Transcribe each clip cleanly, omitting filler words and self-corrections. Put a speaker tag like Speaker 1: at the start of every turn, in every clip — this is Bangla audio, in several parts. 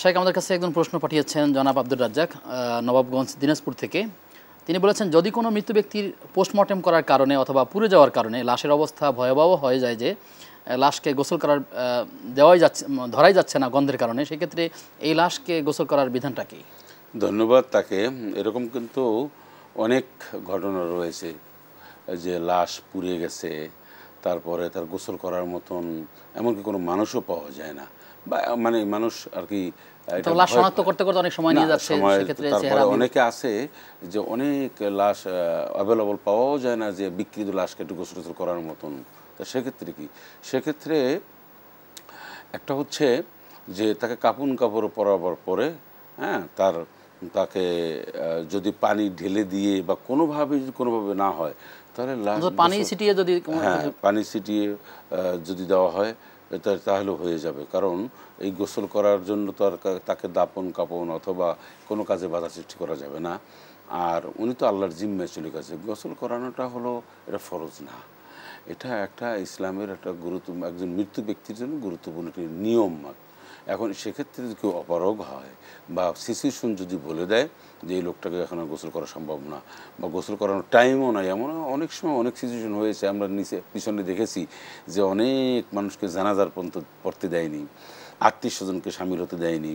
Speaker 1: শাইখ আমাদের কাছে একজন প্রশ্ন পাঠিয়েছেন জনাব আব্দুর রাজ্জাক নবাবগঞ্জ দিনাজপুর থেকে। তিনি বলেছেন, যদি কোনো মৃত্যু ব্যক্তির পোস্টমর্টেম করার কারণে অথবা পুড়ে যাওয়ার কারণে লাশের অবস্থা ভয়াবহ হয়ে যায় যে লাশকে গোসল করার ধরাই যাচ্ছে না গন্ধের কারণে, সেক্ষেত্রে এই লাশকে গোসল করার বিধানটা কি?
Speaker 2: ধন্যবাদ তাকে। এরকম কিন্তু অনেক ঘটনা রয়েছে যে লাশ পুড়ে গেছে, তারপরে তার গোসল করার মতন এমনকি কোনো মানুষও পাওয়া যায় না, বা মানে মানুষ আর কি
Speaker 1: লাশ শনাক্ত করতে করতে অনেক সময় নিয়ে যাচ্ছে।
Speaker 2: তারপরে অনেকে আছে যে অনেক লাশ অ্যাভেলেবল পাওয়াও যায় না, যে বিকৃত লাশকে একটু গোসল করার মতন। তা সেক্ষেত্রে কি, সেক্ষেত্রে একটা হচ্ছে যে তাকে কাপড় পরাবার পরে, হ্যাঁ, তাকে যদি পানি ঢেলে দিয়ে বা কোনোভাবে না হয় তাহলে
Speaker 1: পানি ছিটিয়ে যদি,
Speaker 2: হ্যাঁ, পানি ছিটিয়ে যদি দেওয়া হয় তাহলে হয়ে যাবে। কারণ এই গোসল করার জন্য তো আর তাকে দাপন কাপন অথবা কোনো কাজে বাধা সৃষ্টি করা যাবে না। আর উনি তো আল্লাহর জিম্মায় চলে গেছে। গোসল করানোটা হলো এটা ফরজ না, এটা একটা ইসলামের একটা একজন মৃত্যু ব্যক্তির জন্য গুরুত্বপূর্ণ একটি নিয়ম। এখন সেক্ষেত্রে যদি কেউ অপারগ হয় বা সিচুয়েশন যদি বলে দেয় যে এই লোকটাকে এখন গোসল করা সম্ভব না বা গোসল করানোর টাইমও নাই, এমন অনেক সময় অনেক সিচুয়েশন হয়েছে, আমরা পিছনে দেখেছি যে অনেক মানুষকে জানাজার পড়তে দেয়নি, আত্মীয় স্বজনকে সামিল হতে দেয়নি।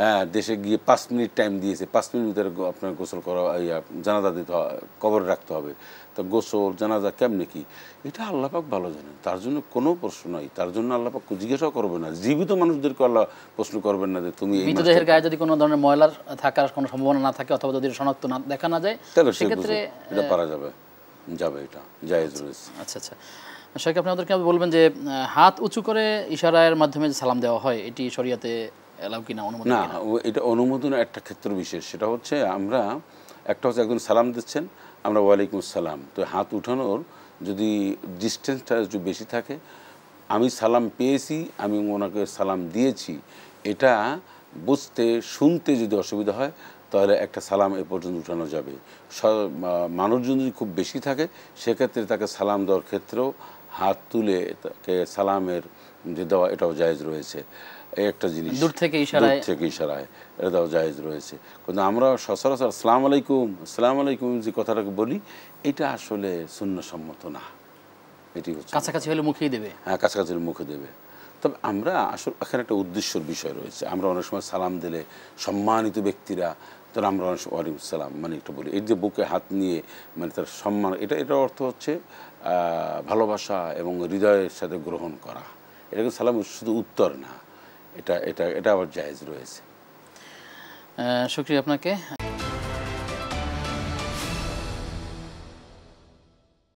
Speaker 2: হ্যাঁ, দেশে গিয়ে 5 মিনিট টাইম দিয়েছে, 5 মিনিট ভিতরে আপনার গোসল করা, জানাজা দিতে কবরে রাখতে হবে। তো গোসল জানাজা কেমনে কি, এটা আল্লাহ পাক ভালো জানেন, তার জন্য কোনো প্রশ্ন নাই। তার জন্য আল্লাহ পাক জিজ্ঞাসাও করবে না, জীবিত মানুষদেরকে আল্লাহ প্রশ্ন করবেন না যে তুমি
Speaker 1: মৃতদেহের গায়ে যদি কোনো ধরনের ময়লার থাকার কোনো সম্ভাবনা না থাকে অথবা যদি শনাক্ত না দেখা না যায়,
Speaker 2: তাহলে
Speaker 1: সেক্ষেত্রে
Speaker 2: এটা পারা যাবে, এটা জায়েজ রয়েছে।
Speaker 1: আচ্ছা আচ্ছা, শাইখ আপনি আমাদেরকে বলবেন যে হাত উঁচু করে ইশারার মাধ্যমে যে সালাম দেওয়া হয়, এটি শরিয়াতে এলাও কিনা, অনুমোদন
Speaker 2: না?
Speaker 1: কিনা?
Speaker 2: এটা অনুমোদনের একটা ক্ষেত্র বিশেষ। সেটা হচ্ছে আমরা একটা হচ্ছে একজন সালাম দিচ্ছেন, আমরা ওয়ালাইকুম আসসালাম, তো হাত উঠানোর যদি ডিস্টেন্সটা একটু বেশি থাকে, আমি সালাম পেয়েছি, আমি ওনাকে সালাম দিয়েছি, এটা বুঝতে শুনতে যদি অসুবিধা হয় তাহলে একটা সালাম এ পর্যন্ত উঠানো যাবে। মানুষজন যদি খুব বেশি থাকে সেক্ষেত্রে তাকে সালাম দেওয়ার ক্ষেত্রেও হাত তুলে তাকে সালামের যে দেওয়া, এটাও জায়েজ রয়েছে। এই একটা জিনিস,
Speaker 1: দূর থেকে
Speaker 2: ইশারায় এটাও জায়েজ রয়েছে। কিন্তু আমরা সচরাচর আসসালামু আলাইকুম যে কথাটাকে বলি, এটা আসলে সুন্নতসম্মত না। এটি হচ্ছে
Speaker 1: কাছাকাছি হলে মুখেই দেবে।
Speaker 2: হ্যাঁ, কাছাকাছি হলে মুখে দেবে। তবে আমরা আসলে এখানে একটা উদ্দেশ্যর বিষয় রয়েছে। আমরা অনেক সময় সালাম দিলে সম্মানিত ব্যক্তিরা, তারা আমরা অনেক সময় ওয়ালাইকুম সালাম মানে একটু বলি, এই যে বুকে হাত নিয়ে মানে তার সম্মান, এটার অর্থ হচ্ছে ভালোবাসা এবং হৃদয়ের সাথে গ্রহণ করা। এটা কিন্তু সালাম শুধু উত্তর না, এটা আবার জায়েজ রয়েছে।
Speaker 1: শুকরিয়া আপনাকে।